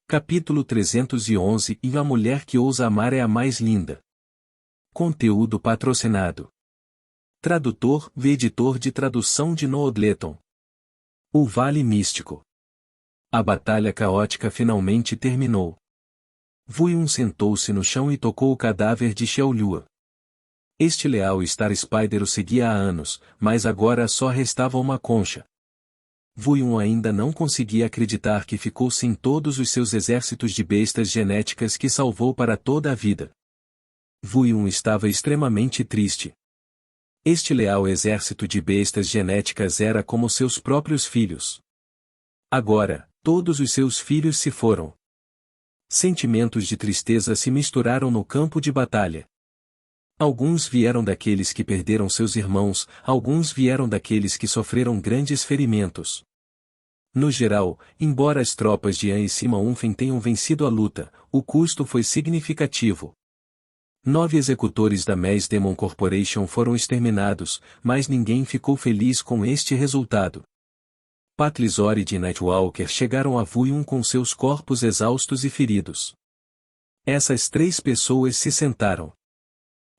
Capítulo 311 E a mulher que ousa amar é a mais linda. Conteúdo patrocinado. Tradutor, editor de tradução de Noodleton. O Vale Místico. A batalha caótica finalmente terminou. Vuiun sentou-se no chão e tocou o cadáver de Xiaolua. Este leal Star Spider o seguia há anos, mas agora só restava uma concha. Vuiun ainda não conseguia acreditar que ficou sem todos os seus exércitos de bestas genéticas que salvou para toda a vida. Vuiun estava extremamente triste. Este leal exército de bestas genéticas era como seus próprios filhos. Agora, todos os seus filhos se foram. Sentimentos de tristeza se misturaram no campo de batalha. Alguns vieram daqueles que perderam seus irmãos, alguns vieram daqueles que sofreram grandes ferimentos. No geral, embora as tropas de An e Sima Unfen tenham vencido a luta, o custo foi significativo. 9 executores da Mass Demon Corporation foram exterminados, mas ninguém ficou feliz com este resultado. Patlizord e Nightwalker chegaram a Vuiun com seus corpos exaustos e feridos. Essas 3 pessoas se sentaram.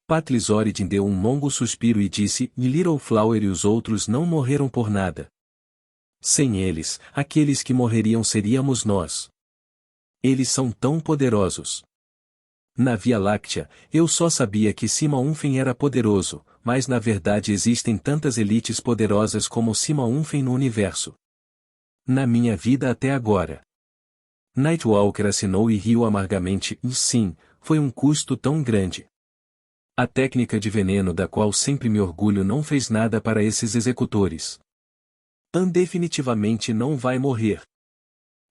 Patlizord deu um longo suspiro e disse: Little Flower e os outros não morreram por nada. Sem eles, aqueles que morreriam seríamos nós. Eles são tão poderosos. Na Via Láctea, eu só sabia que Sima Unfen era poderoso, mas na verdade existem tantas elites poderosas como Sima Unfen no universo. Na minha vida até agora. Nightwalker assinou e riu amargamente. Sim, foi um custo tão grande. A técnica de veneno da qual sempre me orgulho não fez nada para esses executores. An definitivamente não vai morrer.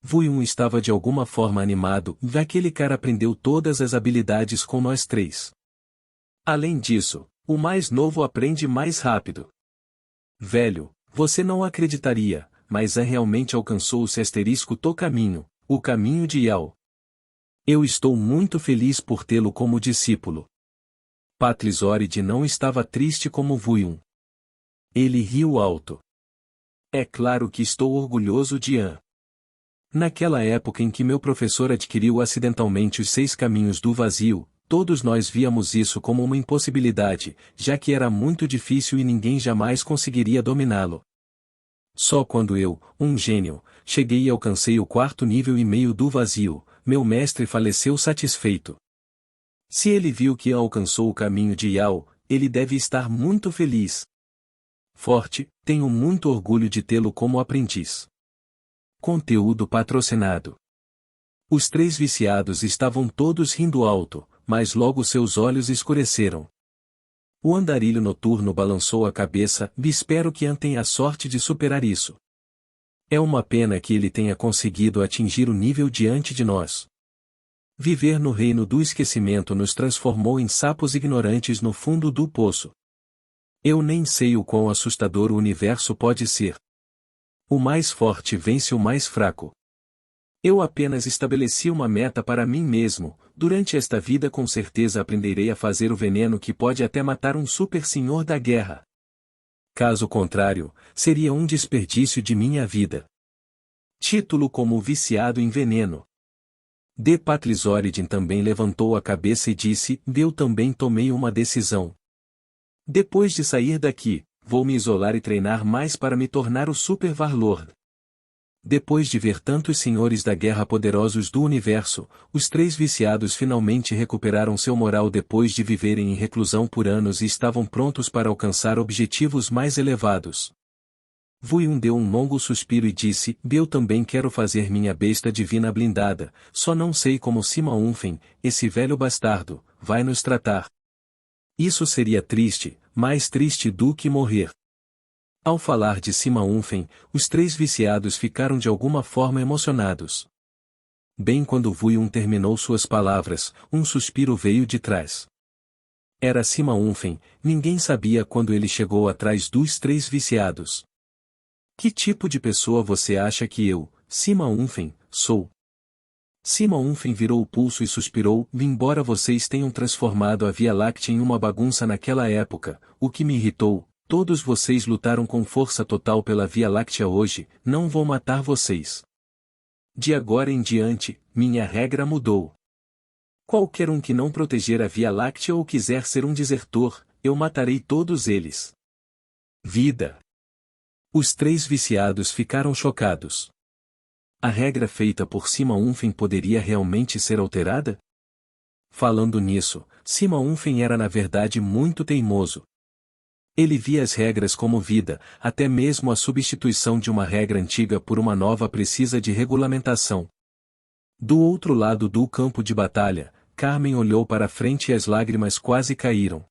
Vuiun estava de alguma forma animado, aquele cara aprendeu todas as habilidades com nós 3. Além disso, o mais novo aprende mais rápido. Velho, você não acreditaria, mas An realmente alcançou o *** caminho, o caminho de Yao. Eu estou muito feliz por tê-lo como discípulo. Patlizord não estava triste como Vuiun. Ele riu alto. É claro que estou orgulhoso de An. Naquela época em que meu professor adquiriu acidentalmente os 6 caminhos do vazio, todos nós víamos isso como uma impossibilidade, já que era muito difícil e ninguém jamais conseguiria dominá-lo. Só quando eu, um gênio, cheguei e alcancei o 4º nível e meio do vazio, meu mestre faleceu satisfeito. Se ele viu que alcançou o caminho de Yao, ele deve estar muito feliz. Forte, tenho muito orgulho de tê-lo como aprendiz. Conteúdo patrocinado. Os 3 viciados estavam todos rindo alto, mas logo seus olhos escureceram. O andarilho noturno balançou a cabeça. Espero que An tenha a sorte de superar isso. É uma pena que ele tenha conseguido atingir o nível diante de nós. Viver no reino do esquecimento nos transformou em sapos ignorantes no fundo do poço. Eu nem sei o quão assustador o universo pode ser. O mais forte vence o mais fraco. Eu apenas estabeleci uma meta para mim mesmo. Durante esta vida com certeza aprenderei a fazer o veneno que pode até matar um super senhor da guerra. Caso contrário, seria um desperdício de minha vida. Título como viciado em veneno. Patlizord também levantou a cabeça e disse: Eu também tomei uma decisão. Depois de sair daqui, vou me isolar e treinar mais para me tornar o Super Warlord. Depois de ver tantos senhores da guerra poderosos do universo, os 3 viciados finalmente recuperaram seu moral depois de viverem em reclusão por anos e estavam prontos para alcançar objetivos mais elevados. Vuiun deu um longo suspiro e disse: Eu também quero fazer minha besta divina blindada, só não sei como Sima Unfen, esse velho bastardo, vai nos tratar. Isso seria triste, mais triste do que morrer. Ao falar de Sima Unfen, os 3 viciados ficaram de alguma forma emocionados. Bem quando Vuiun terminou suas palavras, um suspiro veio de trás. Era Sima Unfen, ninguém sabia quando ele chegou atrás dos 3 viciados. Que tipo de pessoa você acha que eu, Sima Unfen, sou? Sima Unfen virou o pulso e suspirou. Embora vocês tenham transformado a Via Láctea em uma bagunça naquela época, o que me irritou, todos vocês lutaram com força total pela Via Láctea hoje, não vou matar vocês. De agora em diante, minha regra mudou. Qualquer um que não proteger a Via Láctea ou quiser ser um desertor, eu matarei todos eles. Vida. Os três viciados ficaram chocados. A regra feita por Sima Unfen poderia realmente ser alterada? Falando nisso, Sima Unfen era na verdade muito teimoso. Ele via as regras como vida, até mesmo a substituição de uma regra antiga por uma nova precisa de regulamentação. Do outro lado do campo de batalha, Carmen olhou para frente e as lágrimas quase caíram.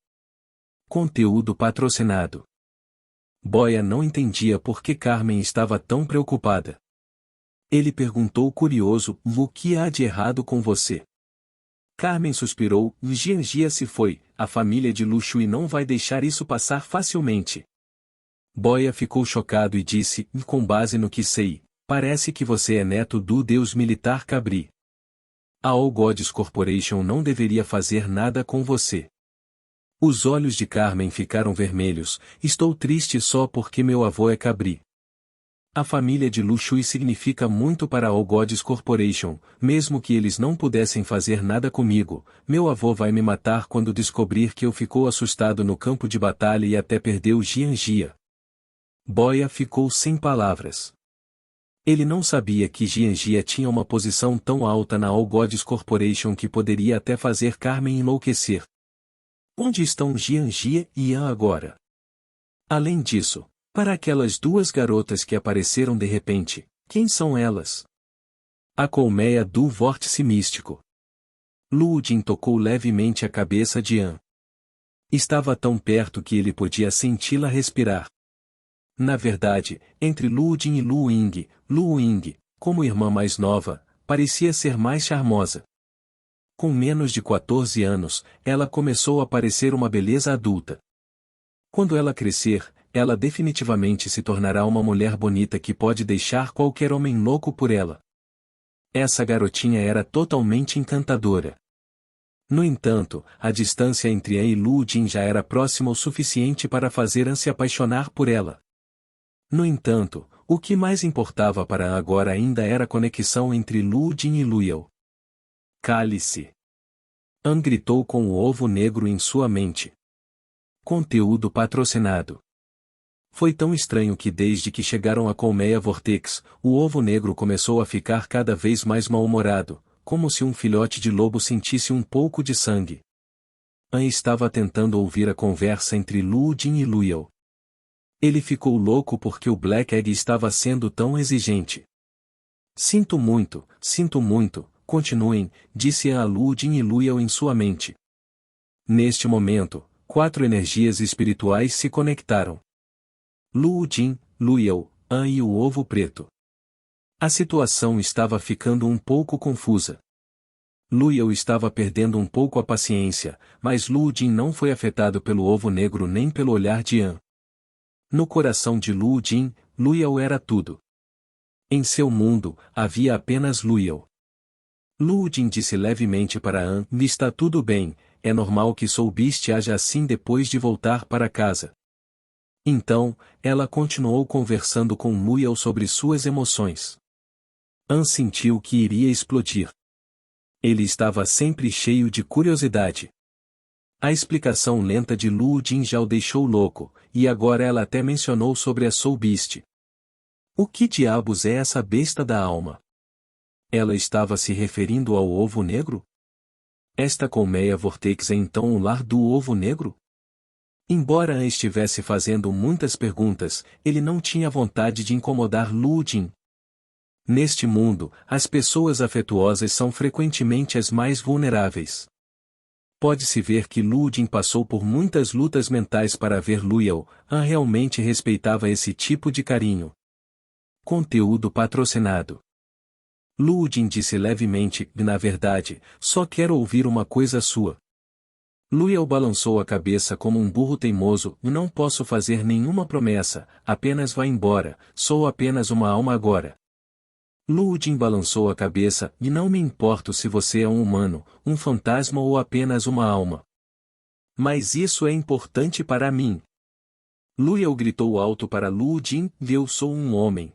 Conteúdo patrocinado. Boia não entendia por que Carmen estava tão preocupada. Ele perguntou curioso: o que há de errado com você? Carmen suspirou: Jianjia se foi, a família de Lu Shui não vai deixar isso passar facilmente. Boia ficou chocado e disse: com base no que sei, parece que você é neto do deus militar Cabri. A All Gods Corporation não deveria fazer nada com você. Os olhos de Carmen ficaram vermelhos. Estou triste só porque meu avô é Cabri. A família de Lu Shui significa muito para a All Gods Corporation, mesmo que eles não pudessem fazer nada comigo. Meu avô vai me matar quando descobrir que eu ficou assustado no campo de batalha e até perdeu Jianjia. Boia ficou sem palavras. Ele não sabia que Jianjia tinha uma posição tão alta na All Gods Corporation que poderia até fazer Carmen enlouquecer. Onde estão Jianjia e Yan agora? Além disso, para aquelas duas garotas que apareceram de repente, quem são elas? A colmeia do vórtice místico. Lu Jin tocou levemente a cabeça de Yan. Estava tão perto que ele podia senti-la respirar. Na verdade, entre Lu Jin e Lu Ying, como irmã mais nova, parecia ser mais charmosa. Com menos de 14 anos, ela começou a parecer uma beleza adulta. Quando ela crescer, ela definitivamente se tornará uma mulher bonita que pode deixar qualquer homem louco por ela. Essa garotinha era totalmente encantadora. No entanto, a distância entre An e Lu Jin já era próxima o suficiente para fazer An se apaixonar por ela. No entanto, o que mais importava para An agora ainda era a conexão entre Lu Jin e Lu Yao. Cale-se! An gritou com o ovo negro em sua mente. Conteúdo patrocinado. Foi tão estranho que desde que chegaram à colmeia Vortex, o ovo negro começou a ficar cada vez mais mal-humorado, como se um filhote de lobo sentisse um pouco de sangue. An estava tentando ouvir a conversa entre Lu Jin e Lu Yao. Ele ficou louco porque o Black Egg estava sendo tão exigente. Sinto muito, continuem, disse An a Lu Jin e Lu Yao em sua mente. Neste momento, 4 energias espirituais se conectaram. Lu Jin, Lu Yao, An e o ovo preto. A situação estava ficando um pouco confusa. Lu Yao estava perdendo um pouco a paciência, mas Lu Jin não foi afetado pelo ovo negro nem pelo olhar de An. No coração de Lu Jin, Lu Yao era tudo. Em seu mundo, havia apenas Lu Yao. Lu Jin disse levemente para An: está tudo bem, é normal que Soul Beast haja assim depois de voltar para casa. Então, ela continuou conversando com Lu Yao sobre suas emoções. An sentiu que iria explodir. Ele estava sempre cheio de curiosidade. A explicação lenta de Lu Jin já o deixou louco, e agora ela até mencionou sobre a Soul Beast. O que diabos é essa besta da alma? Ela estava se referindo ao ovo negro? Esta colmeia Vortex é então o lar do ovo negro? Embora An estivesse fazendo muitas perguntas, ele não tinha vontade de incomodar Lu Jin. Neste mundo, as pessoas afetuosas são frequentemente as mais vulneráveis. Pode-se ver que Lu Jin passou por muitas lutas mentais para ver Lu Yao. An realmente respeitava esse tipo de carinho. Conteúdo patrocinado. Lu Jin disse levemente: na verdade, só quero ouvir uma coisa sua. Lu Yao balançou a cabeça como um burro teimoso: não posso fazer nenhuma promessa, apenas vá embora, sou apenas uma alma agora. Lu Jin balançou a cabeça: e não me importo se você é um humano, um fantasma ou apenas uma alma. Mas isso é importante para mim. Lu Yao gritou alto para Lu Jin: eu sou um homem.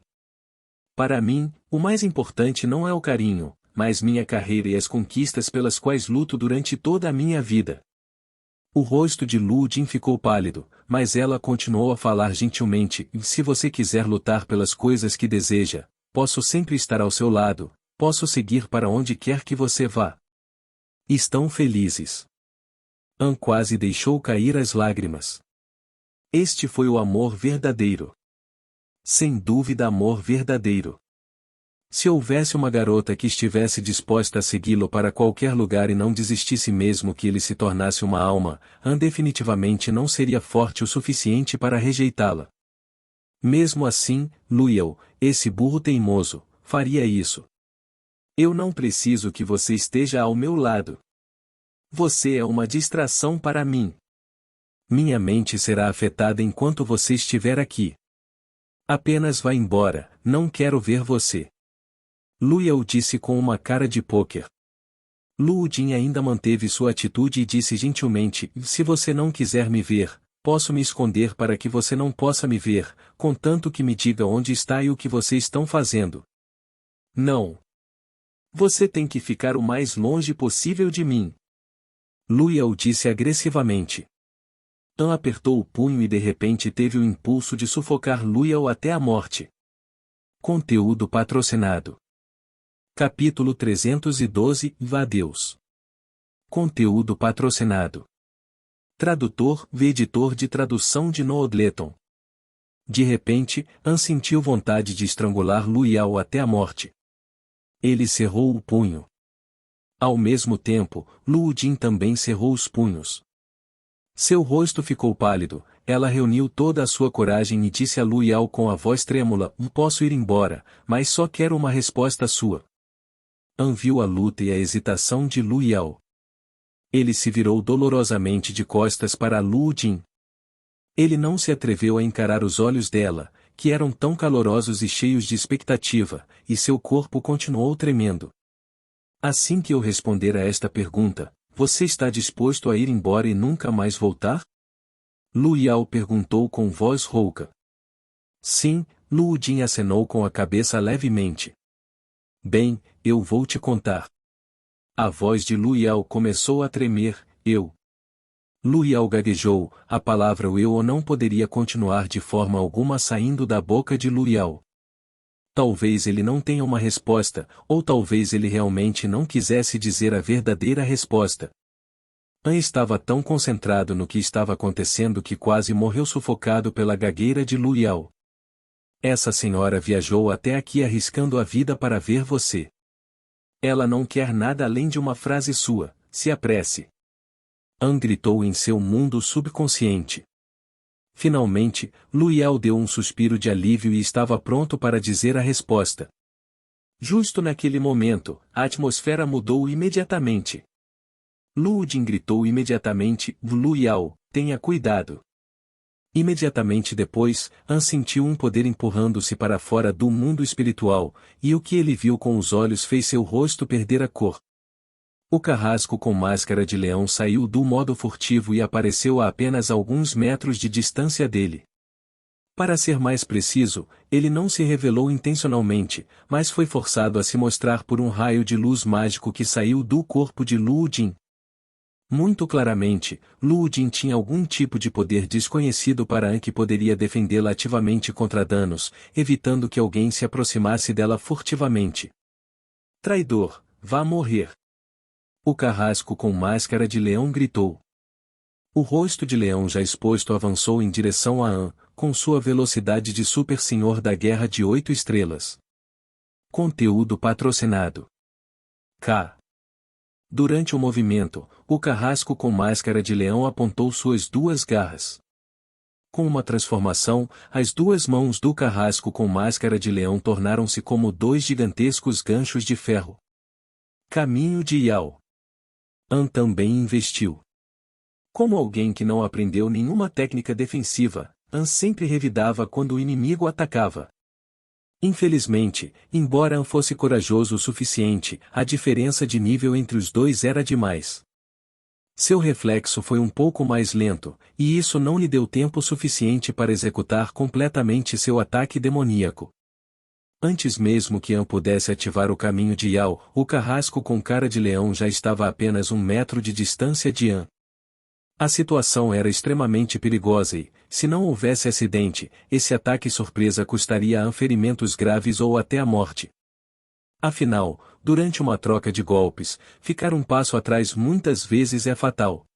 Para mim, O mais importante não é o carinho, mas minha carreira e as conquistas pelas quais luto durante toda a minha vida. O rosto de Lu Jin ficou pálido, mas ela continuou a falar gentilmente: se você quiser lutar pelas coisas que deseja, posso sempre estar ao seu lado, posso seguir para onde quer que você vá. Estão felizes. An quase deixou cair as lágrimas. Este foi o amor verdadeiro. Sem dúvida, amor verdadeiro. Se houvesse uma garota que estivesse disposta a segui-lo para qualquer lugar e não desistisse mesmo que ele se tornasse uma alma, An definitivamente não seria forte o suficiente para rejeitá-la. Mesmo assim, Luiel, esse burro teimoso, faria isso. Eu não preciso que você esteja ao meu lado. Você é uma distração para mim. Minha mente será afetada enquanto você estiver aqui. Apenas vá embora, não quero ver você. Luiel disse com uma cara de pôquer. Lu Jin ainda manteve sua atitude e disse gentilmente: se você não quiser me ver, posso me esconder para que você não possa me ver, contanto que me diga onde está e o que vocês estão fazendo. Não. Você tem que ficar o mais longe possível de mim. Luiel disse agressivamente. An apertou o punho e de repente teve o impulso de sufocar Luiel até a morte. Conteúdo patrocinado. Capítulo 312 Vá Deus. Conteúdo patrocinado. Tradutor, editor de tradução de Noodleton. De repente, An sentiu vontade de estrangular Luiel até a morte. Ele cerrou o punho. Ao mesmo tempo, Lu Jin também cerrou os punhos. Seu rosto ficou pálido, ela reuniu toda a sua coragem e disse a Luiel com a voz trêmula: posso ir embora, mas só quero uma resposta sua. An viu a luta e a hesitação de Luiel. Ele se virou dolorosamente de costas para Lu Jin. Ele não se atreveu a encarar os olhos dela, que eram tão calorosos e cheios de expectativa, e seu corpo continuou tremendo. Assim que eu responder a esta pergunta, você está disposto a ir embora e nunca mais voltar? Luiel perguntou com voz rouca. Sim, Lu Jin acenou com a cabeça levemente. Bem, eu vou te contar. A voz de Luiel começou a tremer. Luiel gaguejou, a palavra eu não poderia continuar de forma alguma saindo da boca de Luiel. Talvez ele não tenha uma resposta, ou talvez ele realmente não quisesse dizer a verdadeira resposta. An estava tão concentrado no que estava acontecendo que quase morreu sufocado pela gagueira de Luiel. Essa senhora viajou até aqui arriscando a vida para ver você. Ela não quer nada além de uma frase sua: se apresse. An gritou em seu mundo subconsciente. Finalmente, Luiel deu um suspiro de alívio e estava pronto para dizer a resposta. Justo naquele momento, a atmosfera mudou imediatamente. Lu Jin gritou imediatamente: Luiel, tenha cuidado. Imediatamente depois, An sentiu um poder empurrando-se para fora do mundo espiritual, e o que ele viu com os olhos fez seu rosto perder a cor. O carrasco com máscara de leão saiu do modo furtivo e apareceu a apenas alguns metros de distância dele. Para ser mais preciso, ele não se revelou intencionalmente, mas foi forçado a se mostrar por um raio de luz mágico que saiu do corpo de Lu Jin. Muito claramente, Lu Jin tinha algum tipo de poder desconhecido para An que poderia defendê-la ativamente contra danos, evitando que alguém se aproximasse dela furtivamente. Traidor, vá morrer! O carrasco com máscara de leão gritou. O rosto de leão já exposto avançou em direção a An, com sua velocidade de super senhor da guerra de 8 estrelas. Conteúdo patrocinado. K. Durante o movimento, o carrasco com máscara de leão apontou suas duas garras. Com uma transformação, as duas mãos do carrasco com máscara de leão tornaram-se como dois gigantescos ganchos de ferro. Caminho de Yao. An também investiu. Como alguém que não aprendeu nenhuma técnica defensiva, An sempre revidava quando o inimigo atacava. Infelizmente, embora An fosse corajoso o suficiente, a diferença de nível entre os dois era demais. Seu reflexo foi um pouco mais lento, e isso não lhe deu tempo suficiente para executar completamente seu ataque demoníaco. Antes mesmo que An pudesse ativar o caminho de Yao, o carrasco com cara de leão já estava a apenas 1 metro de distância de An. A situação era extremamente perigosa e, se não houvesse acidente, esse ataque surpresa custaria a An ferimentos graves ou até a morte. Afinal, durante uma troca de golpes, ficar um passo atrás muitas vezes é fatal.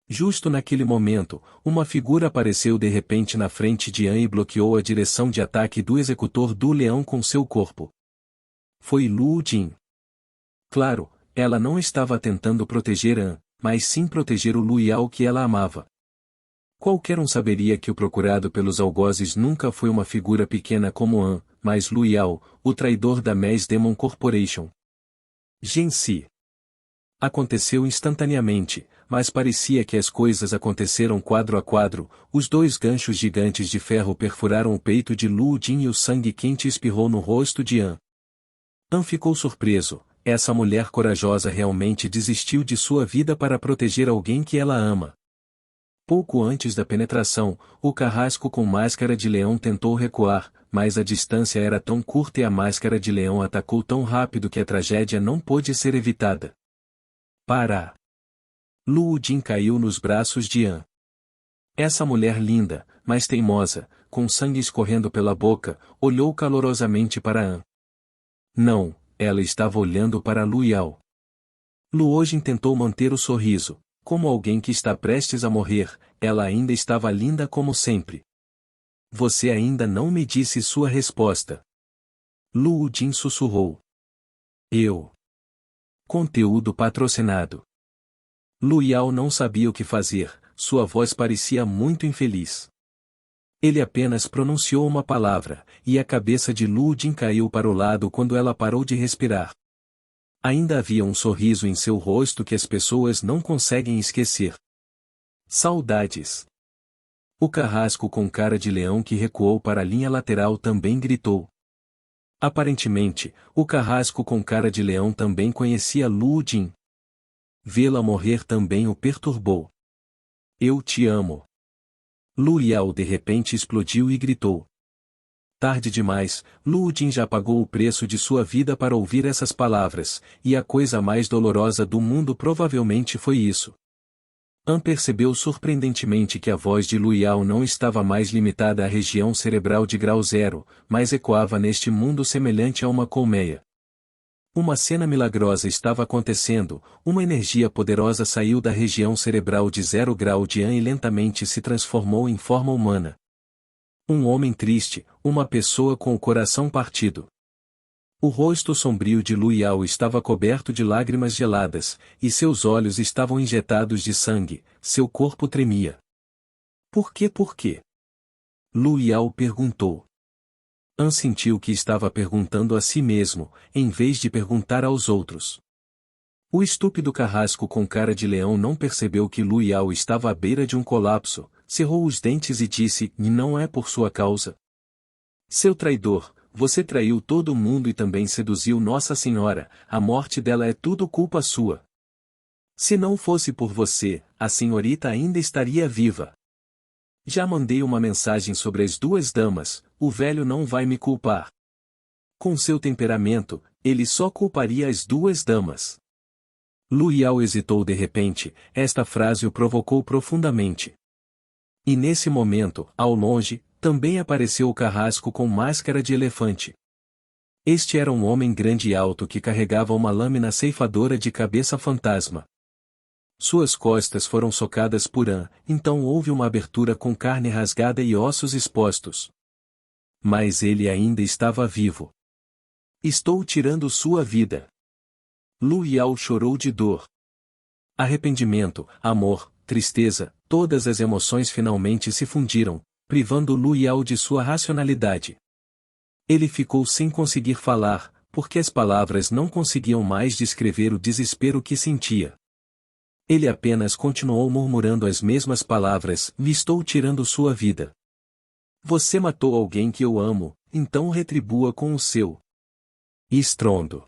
Justo naquele momento, uma figura apareceu de repente na frente de An e bloqueou a direção de ataque do executor do leão com seu corpo. Foi Luo Jin. Claro, ela não estava tentando proteger An, mas sim proteger o Lu Yao que ela amava. Qualquer um saberia que o procurado pelos algozes nunca foi uma figura pequena como An, mas Lu Yao, o traidor da Maze Demon Corporation. Gensi. Aconteceu instantaneamente, mas parecia que as coisas aconteceram quadro a quadro. Os 2 ganchos gigantes de ferro perfuraram o peito de Luo Jin e o sangue quente espirrou no rosto de An. An ficou surpreso. Essa mulher corajosa realmente desistiu de sua vida para proteger alguém que ela ama. Pouco antes da penetração, o carrasco com máscara de leão tentou recuar, mas a distância era tão curta e a máscara de leão atacou tão rápido que a tragédia não pôde ser evitada. Para! Luo Jin caiu nos braços de An. Essa mulher linda, mas teimosa, com sangue escorrendo pela boca, olhou calorosamente para An. Não, ela estava olhando para Lu Yao. Luo Jin tentou manter o sorriso. Como alguém que está prestes a morrer, ela ainda estava linda como sempre. Você ainda não me disse sua resposta. Luo Jin sussurrou. Eu. Conteúdo patrocinado. Lu Yao não sabia o que fazer, sua voz parecia muito infeliz. Ele apenas pronunciou uma palavra, e a cabeça de Luo Jin caiu para o lado quando ela parou de respirar. Ainda havia um sorriso em seu rosto que as pessoas não conseguem esquecer. Saudades. O carrasco com cara de leão que recuou para a linha lateral também gritou. Aparentemente, o carrasco com cara de leão também conhecia Luo Jin. Vê-la morrer também o perturbou. Eu te amo. Lu Yao de repente explodiu e gritou. Tarde demais, Luo Jin já pagou o preço de sua vida para ouvir essas palavras, e a coisa mais dolorosa do mundo provavelmente foi isso. An percebeu surpreendentemente que a voz de Lu Yao não estava mais limitada à região cerebral de grau 0, mas ecoava neste mundo semelhante a uma colmeia. Uma cena milagrosa estava acontecendo, uma energia poderosa saiu da região cerebral de 0 grau de An e lentamente se transformou em forma humana. Um homem triste, uma pessoa com o coração partido. O rosto sombrio de Lu Yao estava coberto de lágrimas geladas, e seus olhos estavam injetados de sangue, seu corpo tremia. Por quê? Lu Yao perguntou. An sentiu que estava perguntando a si mesmo, em vez de perguntar aos outros. O estúpido carrasco com cara de leão não percebeu que Lu Yao estava à beira de um colapso, cerrou os dentes e disse, e não é por sua causa. Seu traidor, você traiu todo mundo e também seduziu Nossa Senhora, a morte dela é tudo culpa sua. Se não fosse por você, a senhorita ainda estaria viva. Já mandei uma mensagem sobre as 2 damas, o velho não vai me culpar. Com seu temperamento, ele só culparia as 2 damas. Lu Yao hesitou de repente, esta frase o provocou profundamente. E nesse momento, ao longe, também apareceu o carrasco com máscara de elefante. Este era um homem grande e alto que carregava uma lâmina ceifadora de cabeça fantasma. Suas costas foram socadas por An, então houve uma abertura com carne rasgada e ossos expostos. Mas ele ainda estava vivo. Estou tirando sua vida. Lu Yao chorou de dor. Arrependimento, amor, tristeza, todas as emoções finalmente se fundiram, privando Lu Yao de sua racionalidade. Ele ficou sem conseguir falar, porque as palavras não conseguiam mais descrever o desespero que sentia. Ele apenas continuou murmurando as mesmas palavras, estou tirando sua vida. Você matou alguém que eu amo, então retribua com o seu. Estrondo.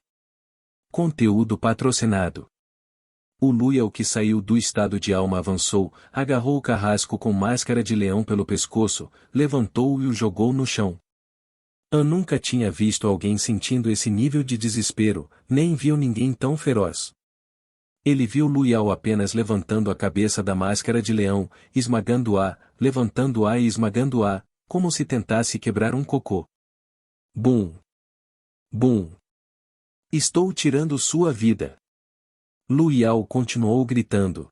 Conteúdo patrocinado. O Lu Yao que saiu do estado de alma avançou, agarrou o carrasco com máscara de leão pelo pescoço, levantou-o e o jogou no chão. An nunca tinha visto alguém sentindo esse nível de desespero, nem viu ninguém tão feroz. Ele viu Lu Yao apenas levantando a cabeça da máscara de leão, esmagando-a, levantando-a e esmagando-a, como se tentasse quebrar um cocô. Bum! Bum! Estou tirando sua vida. Lu Yao continuou gritando.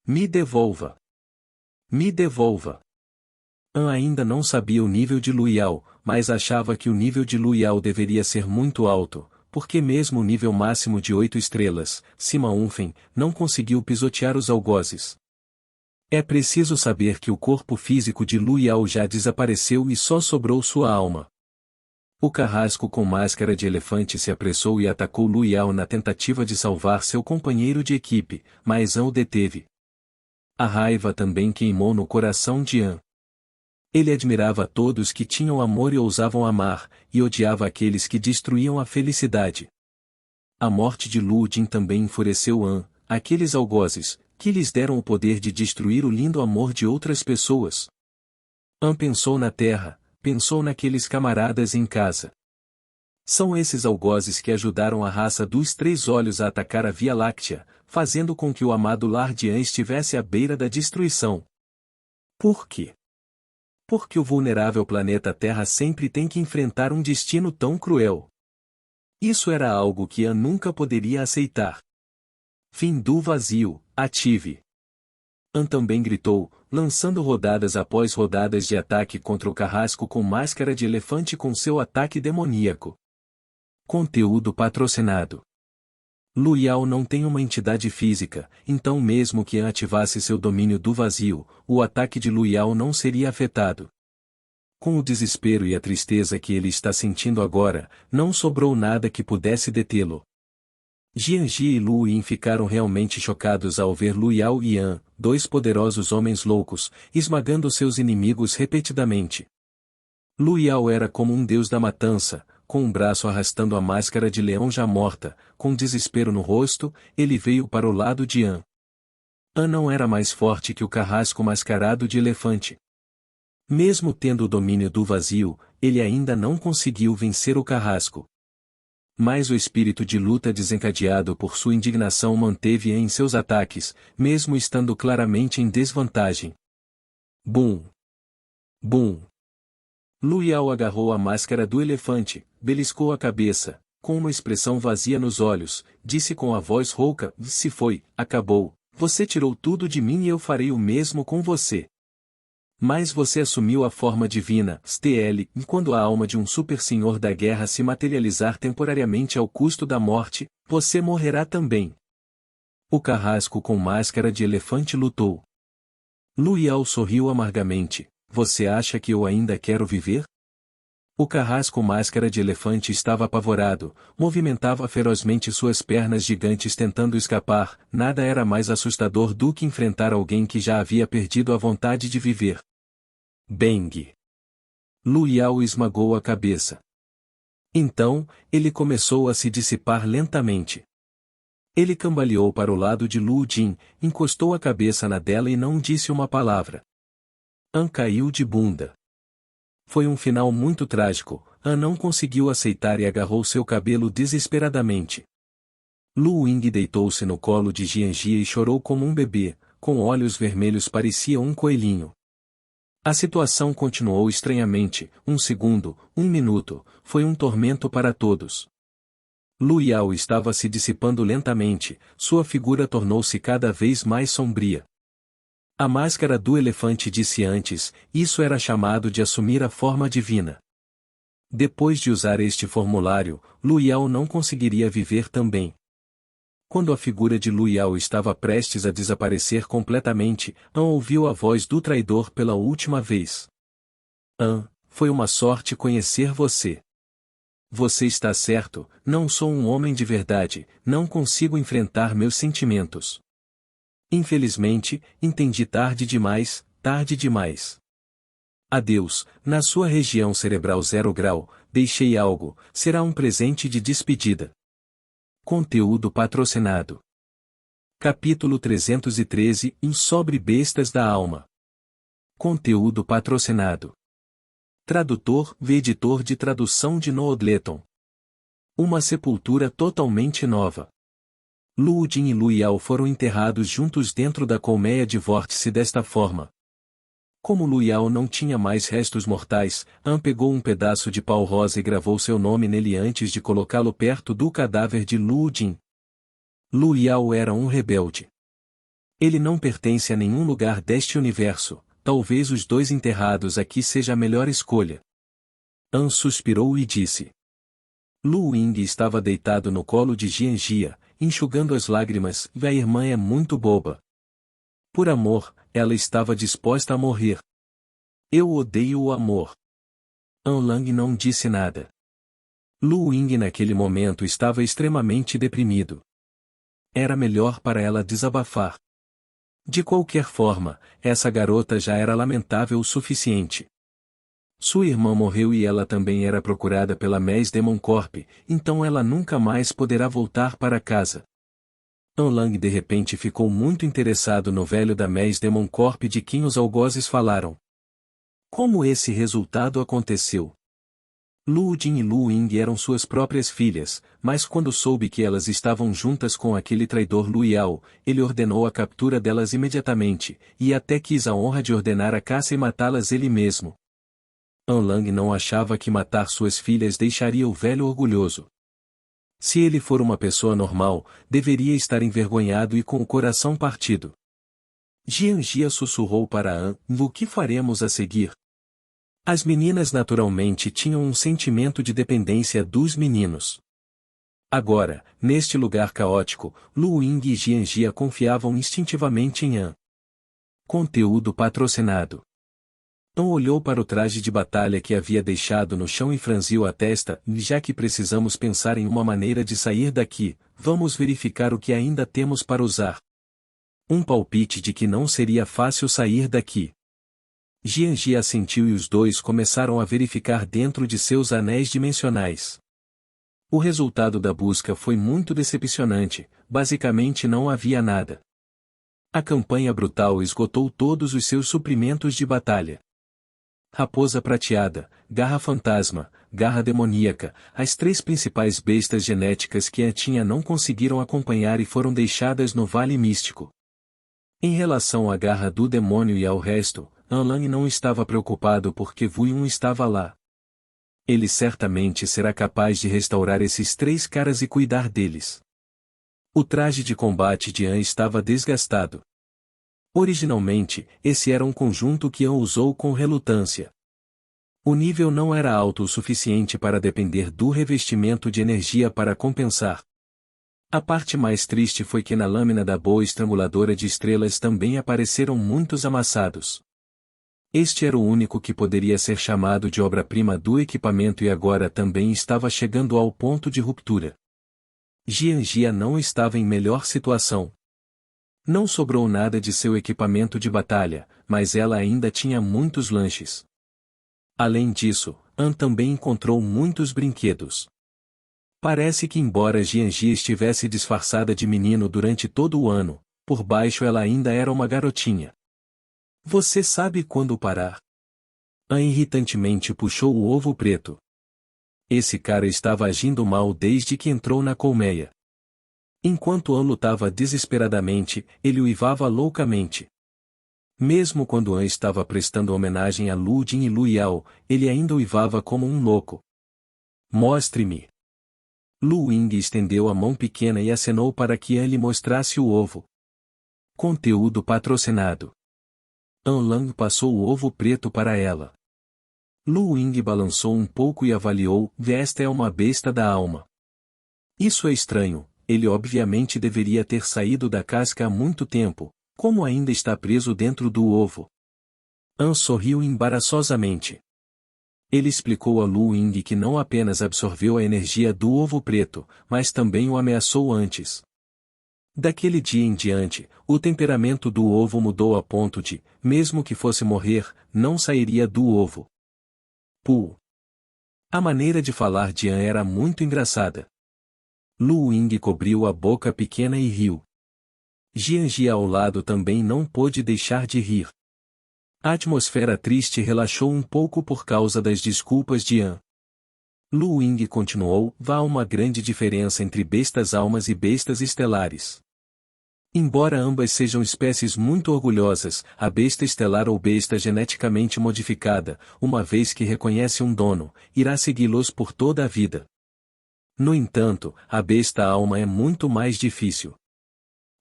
Me devolva! Me devolva! An ainda não sabia o nível de Lu Yao, mas achava que o nível de Lu Yao deveria ser muito alto, porque mesmo o nível máximo de 8 estrelas, Sima Unfen, não conseguiu pisotear os algozes. É preciso saber que o corpo físico de Lu Yao já desapareceu e só sobrou sua alma. O carrasco com máscara de elefante se apressou e atacou Lu Yao na tentativa de salvar seu companheiro de equipe, mas An o deteve. A raiva também queimou no coração de An. Ele admirava todos que tinham amor e ousavam amar, e odiava aqueles que destruíam a felicidade. A morte de Lu Jin também enfureceu An, aqueles algozes, que lhes deram o poder de destruir o lindo amor de outras pessoas. An pensou na terra, pensou naqueles camaradas em casa. São esses algozes que ajudaram a raça dos Três Olhos a atacar a Via Láctea, fazendo com que o amado lar de An estivesse à beira da destruição. Por quê? Porque o vulnerável planeta Terra sempre tem que enfrentar um destino tão cruel. Isso era algo que An nunca poderia aceitar. Fim do vazio, ative. An também gritou, lançando rodadas após rodadas de ataque contra o carrasco com máscara de elefante com seu ataque demoníaco. Conteúdo patrocinado. Lu Yao não tem uma entidade física, então mesmo que An ativasse seu domínio do vazio, o ataque de Lu Yao não seria afetado. Com o desespero e a tristeza que ele está sentindo agora, não sobrou nada que pudesse detê-lo. Jianji e Lu Yin ficaram realmente chocados ao ver Lu Yao e An, dois poderosos homens loucos, esmagando seus inimigos repetidamente. Lu Yao era como um deus da matança, com um braço arrastando a máscara de leão já morta, com desespero no rosto, ele veio para o lado de An. An não era mais forte que o carrasco mascarado de elefante. Mesmo tendo o domínio do vazio, ele ainda não conseguiu vencer o carrasco. Mas o espírito de luta desencadeado por sua indignação manteve-a em seus ataques, mesmo estando claramente em desvantagem. Bum! Bum! Lu Yao agarrou a máscara do elefante, beliscou a cabeça, com uma expressão vazia nos olhos, disse com a voz rouca: "Se foi, acabou, você tirou tudo de mim e eu farei o mesmo com você. Mas você assumiu a forma divina, STL, e quando a alma de um super senhor da guerra se materializar temporariamente ao custo da morte, você morrerá também." O carrasco com máscara de elefante lutou. Lu Yao sorriu amargamente. Você acha que eu ainda quero viver? O carrasco máscara de elefante estava apavorado, movimentava ferozmente suas pernas gigantes tentando escapar, nada era mais assustador do que enfrentar alguém que já havia perdido a vontade de viver. Bang! Lu Yao esmagou a cabeça. Então, ele começou a se dissipar lentamente. Ele cambaleou para o lado de Lu Jin, encostou a cabeça na dela e não disse uma palavra. An caiu de bunda. Foi um final muito trágico. An não conseguiu aceitar e agarrou seu cabelo desesperadamente. Lu Ying deitou-se no colo de Jianjie e chorou como um bebê, com olhos vermelhos parecia um coelhinho. A situação continuou estranhamente, um segundo, um minuto, foi um tormento para todos. Lu Yao estava se dissipando lentamente, sua figura tornou-se cada vez mais sombria. A máscara do elefante disse antes, isso era chamado de assumir a forma divina. Depois de usar este formulário, Lu Yao não conseguiria viver também. Quando a figura de Lu Yao estava prestes a desaparecer completamente, An ouviu a voz do traidor pela última vez. An, foi uma sorte conhecer você. Você está certo, não sou um homem de verdade, não consigo enfrentar meus sentimentos. Infelizmente, entendi tarde demais, tarde demais. Adeus, na sua região cerebral 0 grau, deixei algo, será um presente de despedida. Conteúdo patrocinado. Capítulo 313, Sobre bestas da alma. Conteúdo patrocinado. Tradutor v editor de tradução de Noodleton. Uma sepultura totalmente nova. Luo Jin e Lu Yao foram enterrados juntos dentro da colmeia de vórtice desta forma. Como Lu Yao não tinha mais restos mortais, An pegou um pedaço de pau rosa e gravou seu nome nele antes de colocá-lo perto do cadáver de Luo Jin. Lu Yao era um rebelde. Ele não pertence a nenhum lugar deste universo. Talvez os dois enterrados aqui seja a melhor escolha. An suspirou e disse. Lu Ying estava deitado no colo de Jianjia, enxugando as lágrimas, e a irmã é muito boba. Por amor, ela estava disposta a morrer. Eu odeio o amor. An Lang não disse nada. Lu Ying naquele momento estava extremamente deprimido. Era melhor para ela desabafar. De qualquer forma, essa garota já era lamentável o suficiente. Sua irmã morreu e ela também era procurada pela Maze Demon Corp, então ela nunca mais poderá voltar para casa. An Lang de repente ficou muito interessado no velho da Maze Demon Corp de quem os algozes falaram. Como esse resultado aconteceu? Luo Jin e Lu Ying eram suas próprias filhas, mas quando soube que elas estavam juntas com aquele traidor Lu Yao, ele ordenou a captura delas imediatamente, e até quis a honra de ordenar a caça e matá-las ele mesmo. An Lang não achava que matar suas filhas deixaria o velho orgulhoso. Se ele for uma pessoa normal, deveria estar envergonhado e com o coração partido. Jianjia sussurrou para An: o que faremos a seguir? As meninas naturalmente tinham um sentimento de dependência dos meninos. Agora, neste lugar caótico, Lu Ying e Jianjia confiavam instintivamente em An. Conteúdo patrocinado. An olhou para o traje de batalha que havia deixado no chão e franziu a testa. Já que precisamos pensar em uma maneira de sair daqui, vamos verificar o que ainda temos para usar. Um palpite de que não seria fácil sair daqui. Jianji assentiu e os dois começaram a verificar dentro de seus anéis dimensionais. O resultado da busca foi muito decepcionante, basicamente não havia nada. A campanha brutal esgotou todos os seus suprimentos de batalha. Raposa prateada, garra fantasma, garra demoníaca, as três principais bestas genéticas que a tinha não conseguiram acompanhar e foram deixadas no Vale Místico. Em relação à garra do demônio e ao resto, An Lang não estava preocupado porque Vu-Yun estava lá. Ele certamente será capaz de restaurar esses três caras e cuidar deles. O traje de combate de An estava desgastado. Originalmente, esse era um conjunto que An usou com relutância. O nível não era alto o suficiente para depender do revestimento de energia para compensar. A parte mais triste foi que na lâmina da boa estranguladora de estrelas também apareceram muitos amassados. Este era o único que poderia ser chamado de obra-prima do equipamento e agora também estava chegando ao ponto de ruptura. Jianjia não estava em melhor situação. Não sobrou nada de seu equipamento de batalha, mas ela ainda tinha muitos lanches. Além disso, An também encontrou muitos brinquedos. Parece que embora Jianjia estivesse disfarçada de menino durante todo o ano, por baixo ela ainda era uma garotinha. Você sabe quando parar? An irritantemente puxou o ovo preto. Esse cara estava agindo mal desde que entrou na colmeia. Enquanto An lutava desesperadamente, ele uivava loucamente. Mesmo quando An estava prestando homenagem a Lu Jin e Lu Yao, ele ainda uivava como um louco. Mostre-me. Lu Ying estendeu a mão pequena e acenou para que An lhe mostrasse o ovo. Conteúdo patrocinado. An Lang passou o ovo preto para ela. Lu Ying balançou um pouco e avaliou: esta é uma besta da alma. Isso é estranho, ele obviamente deveria ter saído da casca há muito tempo, como ainda está preso dentro do ovo. An sorriu embaraçosamente. Ele explicou a Lu Ying que não apenas absorveu a energia do ovo preto, mas também o ameaçou antes. Daquele dia em diante, o temperamento do ovo mudou a ponto de, mesmo que fosse morrer, não sairia do ovo. Puh! A maneira de falar de An era muito engraçada. Lu Ying cobriu a boca pequena e riu. Jianjia ao lado também não pôde deixar de rir. A atmosfera triste relaxou um pouco por causa das desculpas de An. Lu Ying continuou: há uma grande diferença entre bestas-almas e bestas estelares. Embora ambas sejam espécies muito orgulhosas, a besta estelar ou besta geneticamente modificada, uma vez que reconhece um dono, irá segui-los por toda a vida. No entanto, a besta-alma é muito mais difícil.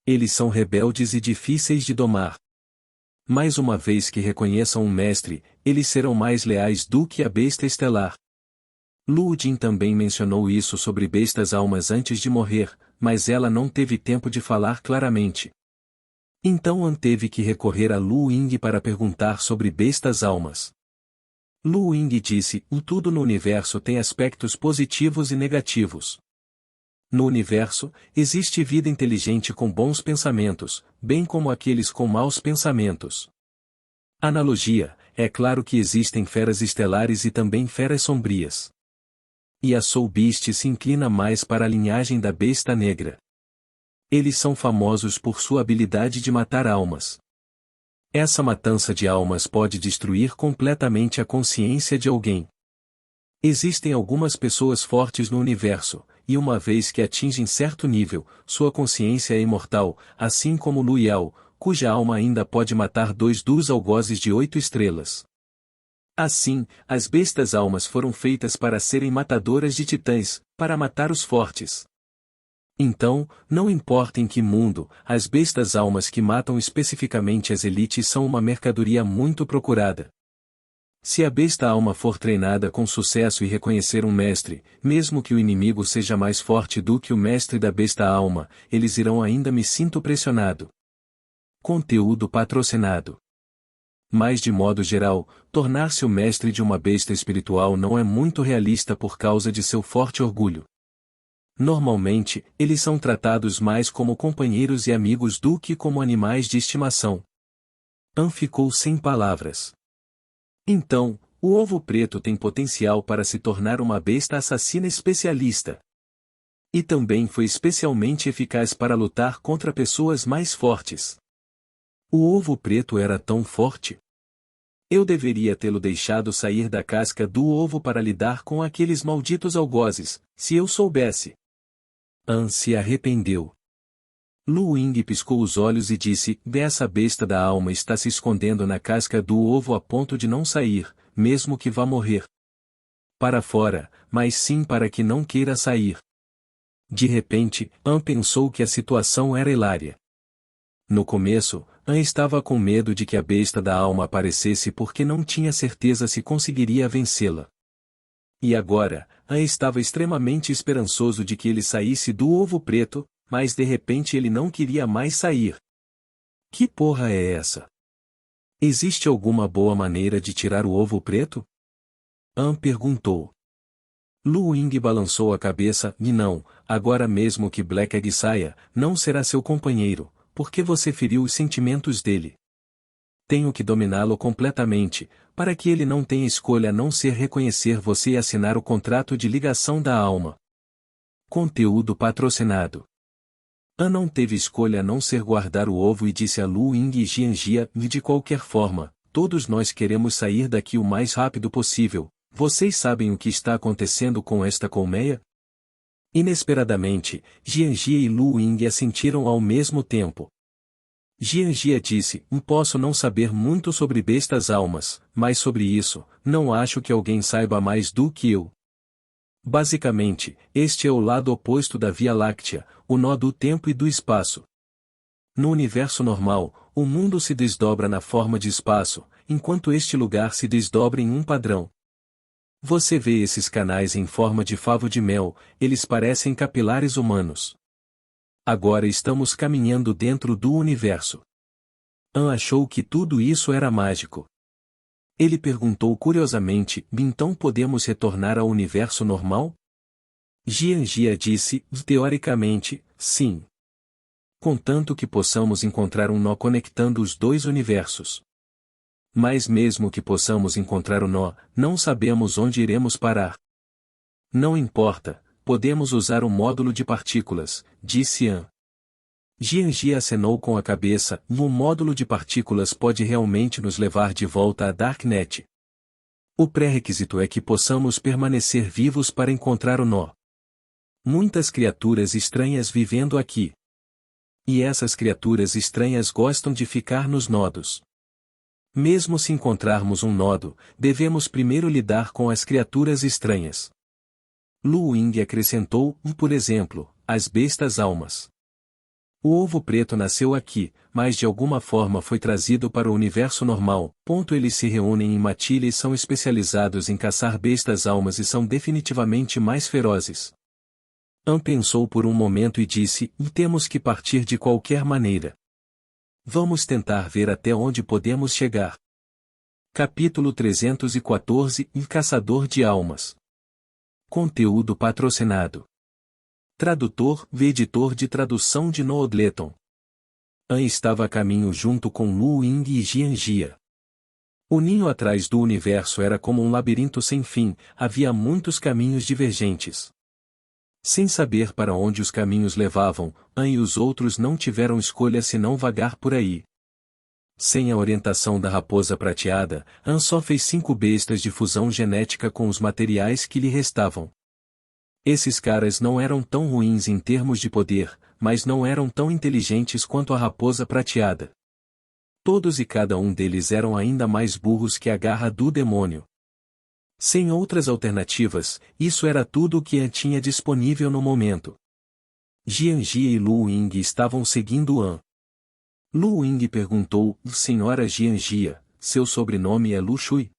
Eles são rebeldes e difíceis de domar. Mas uma vez que reconheçam um mestre, eles serão mais leais do que a besta estelar. Lu Jin também mencionou isso sobre bestas-almas antes de morrer, mas ela não teve tempo de falar claramente. Então An teve que recorrer a Lu Ying para perguntar sobre bestas-almas. Lu Ying disse: tudo no universo tem aspectos positivos e negativos. No universo, existe vida inteligente com bons pensamentos, bem como aqueles com maus pensamentos. Analogia: é claro que existem feras estelares e também feras sombrias. E a Soul Beast se inclina mais para a linhagem da besta negra. Eles são famosos por sua habilidade de matar almas. Essa matança de almas pode destruir completamente a consciência de alguém. Existem algumas pessoas fortes no universo, e uma vez que atingem certo nível, sua consciência é imortal, assim como Lu Yao, cuja alma ainda pode matar 2 algozes de 8 estrelas. Assim, as bestas-almas foram feitas para serem matadoras de titãs, para matar os fortes. Então, não importa em que mundo, as bestas-almas que matam especificamente as elites são uma mercadoria muito procurada. Se a besta-alma for treinada com sucesso e reconhecer um mestre, mesmo que o inimigo seja mais forte do que o mestre da besta-alma, eles irão ainda me sinto pressionado. Conteúdo patrocinado. Mas de modo geral, tornar-se o mestre de uma besta espiritual não é muito realista por causa de seu forte orgulho. Normalmente, eles são tratados mais como companheiros e amigos do que como animais de estimação. An ficou sem palavras. Então, o ovo preto tem potencial para se tornar uma besta assassina especialista. E também foi especialmente eficaz para lutar contra pessoas mais fortes. O ovo preto era tão forte. Eu deveria tê-lo deixado sair da casca do ovo para lidar com aqueles malditos algozes, se eu soubesse. An se arrependeu. Lu Ying piscou os olhos e disse: essa besta da alma está se escondendo na casca do ovo a ponto de não sair, mesmo que vá morrer. Para fora, mas sim para que não queira sair. De repente, An pensou que a situação era hilária. No começo, An estava com medo de que a besta da alma aparecesse porque não tinha certeza se conseguiria vencê-la. E agora, An estava extremamente esperançoso de que ele saísse do ovo preto, mas de repente ele não queria mais sair. Que porra é essa? Existe alguma boa maneira de tirar o ovo preto? An perguntou. Lu Ying balançou a cabeça: e não, agora mesmo que Black Egg saia, não será seu companheiro, porque você feriu os sentimentos dele. Tenho que dominá-lo completamente, para que ele não tenha escolha a não ser reconhecer você e assinar o contrato de ligação da alma. Conteúdo patrocinado. An não teve escolha a não ser guardar o ovo e disse a Lu Ying e Jianjia: de qualquer forma, todos nós queremos sair daqui o mais rápido possível. Vocês sabem o que está acontecendo com esta colmeia? Inesperadamente, Jianjia e Lu Ying assentiram ao mesmo tempo. Jianjia disse: posso não saber muito sobre bestas-almas, mas sobre isso, não acho que alguém saiba mais do que eu. Basicamente, este é o lado oposto da Via Láctea, o nó do tempo e do espaço. No universo normal, o mundo se desdobra na forma de espaço, enquanto este lugar se desdobra em um padrão. Você vê esses canais em forma de favo de mel, eles parecem capilares humanos. Agora estamos caminhando dentro do universo. An achou que tudo isso era mágico. Ele perguntou curiosamente: então podemos retornar ao universo normal? Jianjia disse: teoricamente, sim. Contanto que possamos encontrar um nó conectando os dois universos. Mas mesmo que possamos encontrar o nó, não sabemos onde iremos parar. Não importa, podemos usar o módulo de partículas, disse An. Jianji acenou com a cabeça. Um módulo de partículas pode realmente nos levar de volta à Darknet. O pré-requisito é que possamos permanecer vivos para encontrar o nó. Muitas criaturas estranhas vivendo aqui. E essas criaturas estranhas gostam de ficar nos nodos. Mesmo se encontrarmos um nodo, devemos primeiro lidar com as criaturas estranhas. Lu Ying acrescentou, por exemplo, as bestas almas. O ovo preto nasceu aqui, mas de alguma forma foi trazido para o universo normal. Eles se reúnem em matilha e são especializados em caçar bestas almas e são definitivamente mais ferozes. An pensou por um momento e disse, temos que partir de qualquer maneira. Vamos tentar ver até onde podemos chegar. Capítulo 314 Caçador de Almas. Conteúdo patrocinado. Tradutor v editor de tradução de Noodleton. An estava a caminho junto com Lu Ying e Jianjia. O ninho atrás do universo era como um labirinto sem fim, havia muitos caminhos divergentes. Sem saber para onde os caminhos levavam, An e os outros não tiveram escolha senão vagar por aí. Sem a orientação da raposa prateada, An só fez 5 bestas de fusão genética com os materiais que lhe restavam. Esses caras não eram tão ruins em termos de poder, mas não eram tão inteligentes quanto a raposa prateada. Todos e cada um deles eram ainda mais burros que a garra do demônio. Sem outras alternativas, isso era tudo o que An tinha disponível no momento. Jianjia e Lu Ying estavam seguindo An. Lu Ying perguntou, Senhora Jianjia, seu sobrenome é Lu Shui?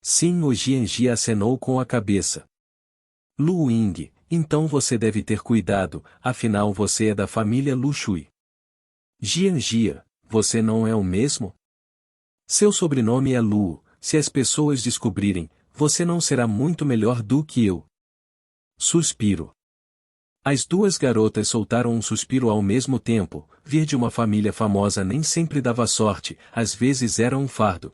Sim, o Jianjia acenou com a cabeça. Lu Ying, então você deve ter cuidado, afinal você é da família Lu Shui. Jianjia, você não é o mesmo? Seu sobrenome é Lu, se as pessoas descobrirem, você não será muito melhor do que eu. Suspiro. As duas garotas soltaram um suspiro ao mesmo tempo. Vir de uma família famosa nem sempre dava sorte, às vezes era um fardo.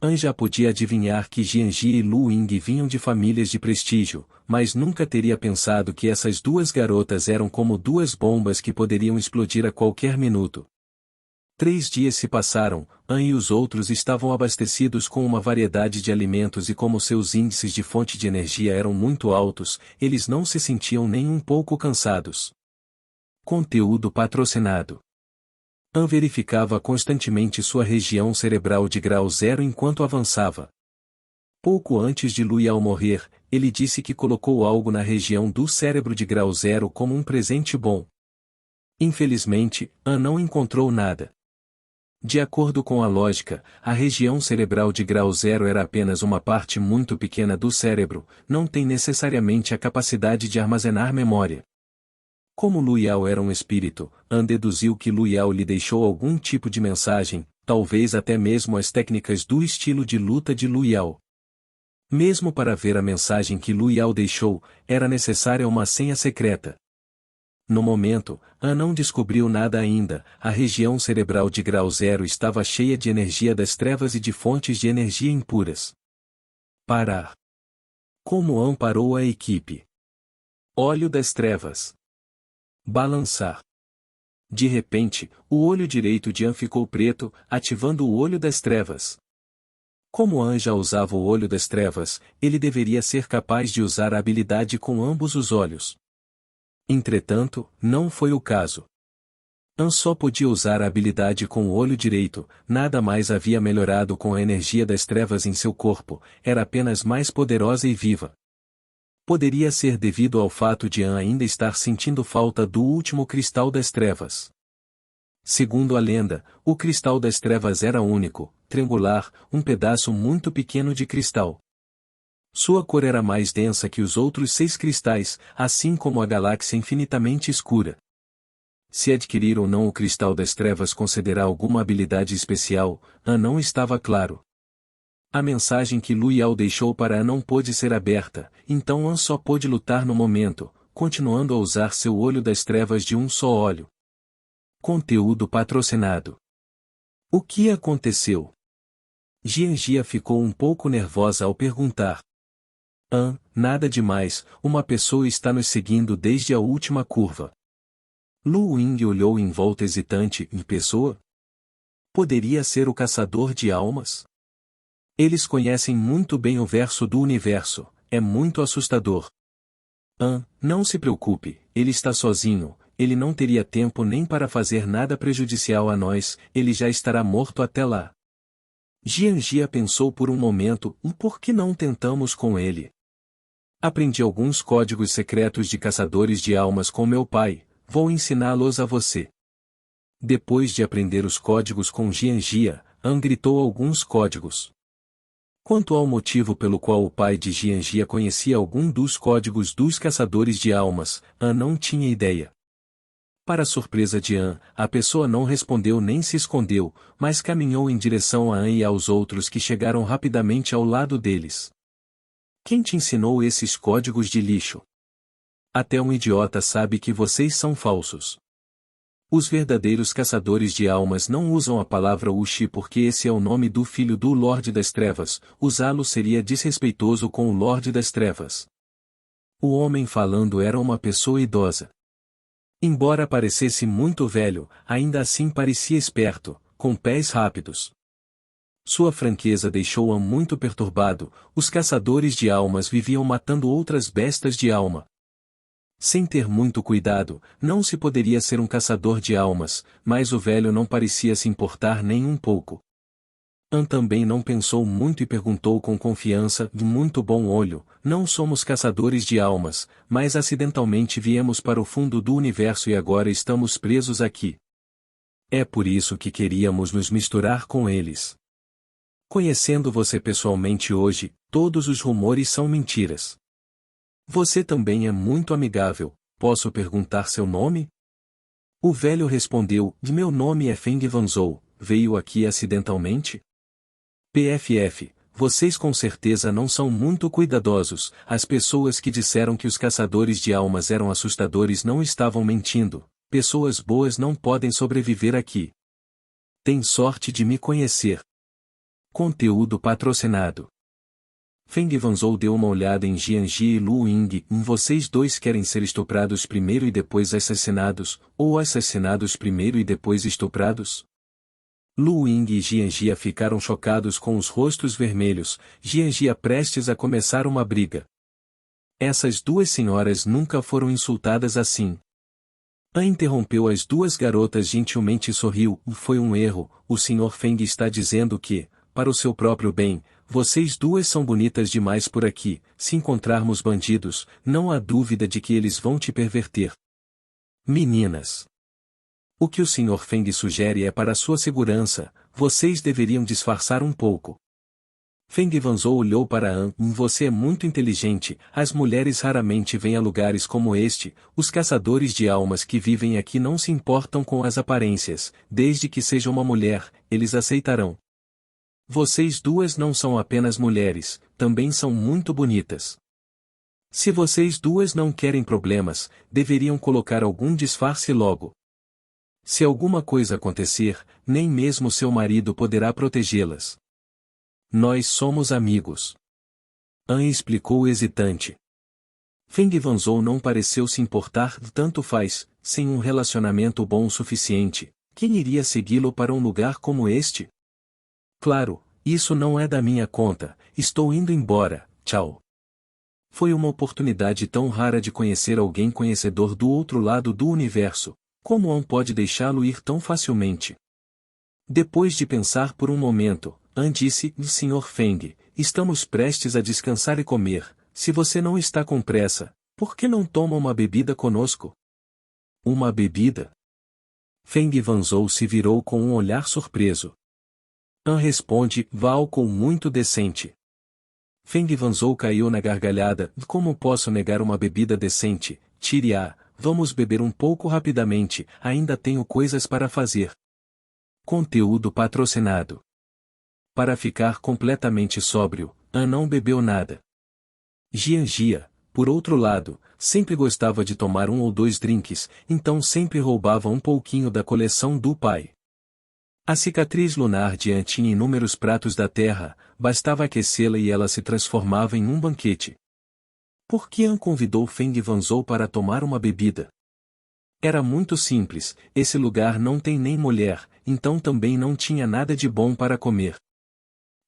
An já podia adivinhar que Jianjia e Lu Ying vinham de famílias de prestígio, mas nunca teria pensado que essas duas garotas eram como 2 bombas que poderiam explodir a qualquer minuto. 3 dias se passaram, An e os outros estavam abastecidos com uma variedade de alimentos e como seus índices de fonte de energia eram muito altos, eles não se sentiam nem um pouco cansados. Conteúdo patrocinado. An verificava constantemente sua região cerebral de grau 0 enquanto avançava. Pouco antes de Lu Yao morrer, ele disse que colocou algo na região do cérebro de grau 0 como um presente bom. Infelizmente, An não encontrou nada. De acordo com a lógica, a região cerebral de grau 0 era apenas uma parte muito pequena do cérebro, não tem necessariamente a capacidade de armazenar memória. Como Lu Yao era um espírito, An deduziu que Lu Yao lhe deixou algum tipo de mensagem, talvez até mesmo as técnicas do estilo de luta de Lu Yao. Mesmo para ver a mensagem que Lu Yao deixou, era necessária uma senha secreta. No momento, An não descobriu nada ainda, a região cerebral de grau 0 estava cheia de energia das trevas e de fontes de energia impuras. Parar. Como An parou a equipe. Olho das trevas. Balançar. De repente, o olho direito de An ficou preto, ativando o olho das trevas. Como An já usava o olho das trevas, ele deveria ser capaz de usar a habilidade com ambos os olhos. Entretanto, não foi o caso. An só podia usar a habilidade com o olho direito, nada mais havia melhorado com a energia das trevas em seu corpo, era apenas mais poderosa e viva. Poderia ser devido ao fato de An ainda estar sentindo falta do último cristal das trevas. Segundo a lenda, o cristal das trevas era único, triangular, um pedaço muito pequeno de cristal. Sua cor era mais densa que os outros 6 cristais, assim como a galáxia infinitamente escura. Se adquirir ou não o cristal das trevas concederá alguma habilidade especial, An não estava claro. A mensagem que Lu Yao deixou para An não pôde ser aberta, então An só pôde lutar no momento, continuando a usar seu olho das trevas de um só olho. Conteúdo patrocinado. O que aconteceu? Jianjia ficou um pouco nervosa ao perguntar. An, nada demais, uma pessoa está nos seguindo desde a última curva. Lu Ying olhou em volta hesitante. Em pessoa? Poderia ser o caçador de almas? Eles conhecem muito bem o verso do universo, é muito assustador. Não se preocupe, ele está sozinho, ele não teria tempo nem para fazer nada prejudicial a nós, ele já estará morto até lá. Jianjia pensou por um momento, por que não tentamos com ele? Aprendi alguns códigos secretos de caçadores de almas com meu pai, vou ensiná-los a você. Depois de aprender os códigos com Jianjia, gritou alguns códigos. Quanto ao motivo pelo qual o pai de Jianjia conhecia algum dos códigos dos caçadores de almas, não tinha ideia. Para surpresa de a pessoa não respondeu nem se escondeu, mas caminhou em direção a e aos outros que chegaram rapidamente ao lado deles. Quem te ensinou esses códigos de lixo? Até um idiota sabe que vocês são falsos. Os verdadeiros caçadores de almas não usam a palavra Uxi porque esse é o nome do filho do Lorde das Trevas, usá-lo seria desrespeitoso com o Lorde das Trevas. O homem falando era uma pessoa idosa. Embora parecesse muito velho, ainda assim parecia esperto, com pés rápidos. Sua franqueza deixou-a muito perturbado, os caçadores de almas viviam matando outras bestas de alma. Sem ter muito cuidado, não se poderia ser um caçador de almas, mas o velho não parecia se importar nem um pouco. Também não pensou muito e perguntou com confiança, de muito bom olho, não somos caçadores de almas, mas acidentalmente viemos para o fundo do universo e agora estamos presos aqui. É por isso que queríamos nos misturar com eles. Conhecendo você pessoalmente hoje, todos os rumores são mentiras. Você também é muito amigável, posso perguntar seu nome? O velho respondeu, meu nome é Feng Wanzhou, veio aqui acidentalmente? PFF, vocês com certeza não são muito cuidadosos, as pessoas que disseram que os caçadores de almas eram assustadores não estavam mentindo, pessoas boas não podem sobreviver aqui. Tem sorte de me conhecer. Conteúdo patrocinado. Feng Wanzhou deu uma olhada em Jianjia e Lu Ying. Vocês dois querem ser estuprados primeiro e depois assassinados, ou assassinados primeiro e depois estuprados? Lu Ying e Jianjia ficaram chocados com os rostos vermelhos, Jianjia prestes a começar uma briga. Essas duas senhoras nunca foram insultadas assim. Interrompeu as duas garotas gentilmente e sorriu, foi um erro, o Sr. Feng está dizendo que, para o seu próprio bem, vocês duas são bonitas demais por aqui, se encontrarmos bandidos, não há dúvida de que eles vão te perverter. Meninas. O que o Sr. Feng sugere é para sua segurança, vocês deveriam disfarçar um pouco. Feng Wanzhou olhou para você é muito inteligente, as mulheres raramente vêm a lugares como este, os caçadores de almas que vivem aqui não se importam com as aparências, desde que seja uma mulher, eles aceitarão. Vocês duas não são apenas mulheres, também são muito bonitas. Se vocês duas não querem problemas, deveriam colocar algum disfarce logo. Se alguma coisa acontecer, nem mesmo seu marido poderá protegê-las. Nós somos amigos. Explicou hesitante. Feng Wanzhou não pareceu se importar, tanto faz, sem um relacionamento bom o suficiente, quem iria segui-lo para um lugar como este? Claro, isso não é da minha conta, estou indo embora, tchau. Foi uma oportunidade tão rara de conhecer alguém conhecedor do outro lado do universo, como pode deixá-lo ir tão facilmente? Depois de pensar por um momento, disse, Sr. Feng, estamos prestes a descansar e comer, se você não está com pressa, por que não toma uma bebida conosco? Uma bebida? Feng Wanzhou se virou com um olhar surpreso. Responde, álcool muito decente. Feng Wanzhou caiu na gargalhada, como posso negar uma bebida decente, tire-a, vamos beber um pouco rapidamente, ainda tenho coisas para fazer. Conteúdo patrocinado. Para ficar completamente sóbrio, não bebeu nada. Jianjia, por outro lado, sempre gostava de tomar um ou dois drinks, então sempre roubava um pouquinho da coleção do pai. A cicatriz lunar de An tinha inúmeros pratos da terra, bastava aquecê-la e ela se transformava em um banquete. Por que An convidou Feng Wanzhou para tomar uma bebida? Era muito simples, esse lugar não tem nem mulher, então também não tinha nada de bom para comer.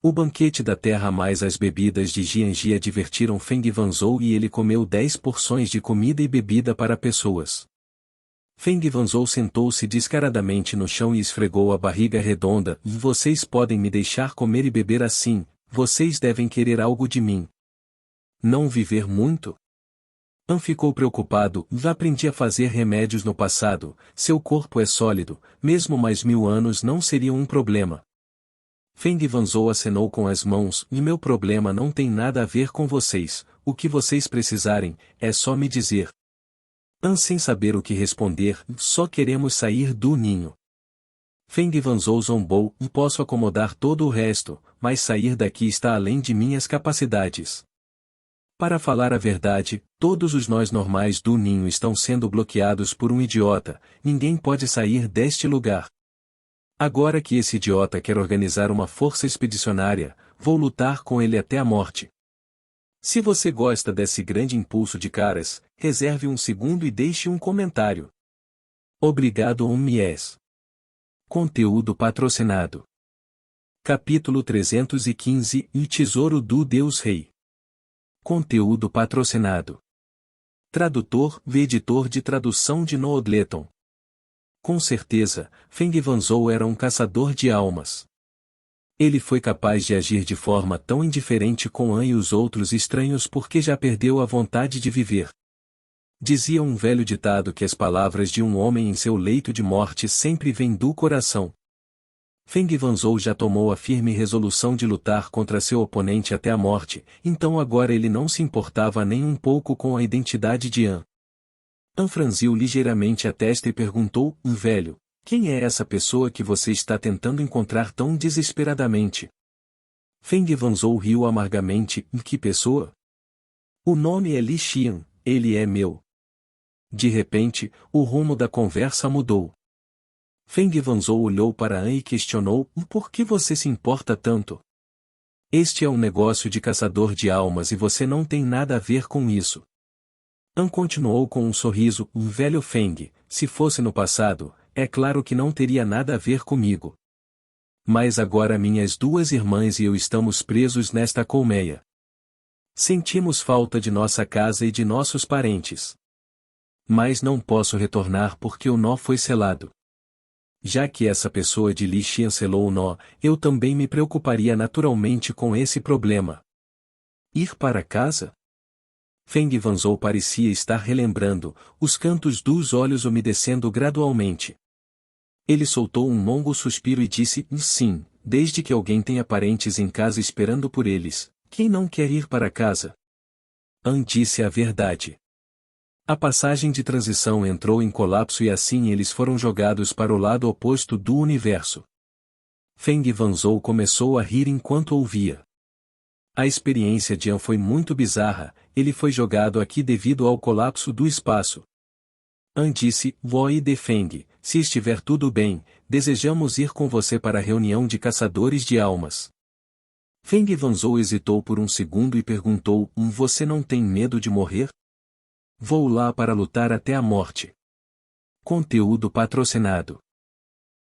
O banquete da terra mais as bebidas de Jianjia divertiram Feng Wanzhou e ele comeu 10 porções de comida e bebida para pessoas. Feng Wanzhou sentou-se descaradamente no chão e esfregou a barriga redonda. Vocês podem me deixar comer e beber assim, vocês devem querer algo de mim. Não viver muito? An ficou preocupado. Aprendi a fazer remédios no passado, seu corpo é sólido, mesmo mais 1000 anos não seriam um problema. Feng Wanzhou acenou com as mãos. E meu problema não tem nada a ver com vocês, o que vocês precisarem, é só me dizer. An sem saber o que responder, só queremos sair do ninho. Feng Wanzhou zombou, posso acomodar todo o resto, mas sair daqui está além de minhas capacidades. Para falar a verdade, todos os nós normais do ninho estão sendo bloqueados por um idiota, ninguém pode sair deste lugar. Agora que esse idiota quer organizar uma força expedicionária, vou lutar com ele até a morte. Se você gosta desse grande impulso de caras, reserve um segundo e deixe um comentário. Obrigado Mies. Conteúdo patrocinado. Capítulo 315 O Tesouro do Deus Rei. Conteúdo patrocinado. Tradutor v editor de tradução de Noodleton. Com certeza, Feng Wanzhou era um caçador de almas. Ele foi capaz de agir de forma tão indiferente com An e os outros estranhos porque já perdeu a vontade de viver. Dizia um velho ditado que as palavras de um homem em seu leito de morte sempre vêm do coração. Feng Wanzhou já tomou a firme resolução de lutar contra seu oponente até a morte, então agora ele não se importava nem um pouco com a identidade de An. An franziu ligeiramente a testa e perguntou, velho, quem é essa pessoa que você está tentando encontrar tão desesperadamente? Feng Wanzhou riu amargamente, que pessoa? O nome é Li Xian, ele é meu. De repente, o rumo da conversa mudou. Feng Wanzhou olhou para An e questionou, por que você se importa tanto? Este é um negócio de caçador de almas e você não tem nada a ver com isso. An continuou com um sorriso, velho Feng, se fosse no passado, é claro que não teria nada a ver comigo. Mas agora minhas duas irmãs e eu estamos presos nesta colmeia. Sentimos falta de nossa casa e de nossos parentes. Mas não posso retornar porque o nó foi selado. Já que essa pessoa de Li Xian selou o nó, eu também me preocuparia naturalmente com esse problema. Ir para casa? Feng Wanzhou parecia estar relembrando, os cantos dos olhos umedecendo gradualmente. Ele soltou um longo suspiro e disse, sim, desde que alguém tenha parentes em casa esperando por eles, quem não quer ir para casa? An disse a verdade. A passagem de transição entrou em colapso e assim eles foram jogados para o lado oposto do universo. Feng Wanzhou começou a rir enquanto ouvia. A experiência de An foi muito bizarra, ele foi jogado aqui devido ao colapso do espaço. An disse, Voi de Feng, se estiver tudo bem, desejamos ir com você para a reunião de caçadores de almas. Feng Wanzhou hesitou por um segundo e perguntou, você não tem medo de morrer? Vou lá para lutar até a morte. Conteúdo patrocinado.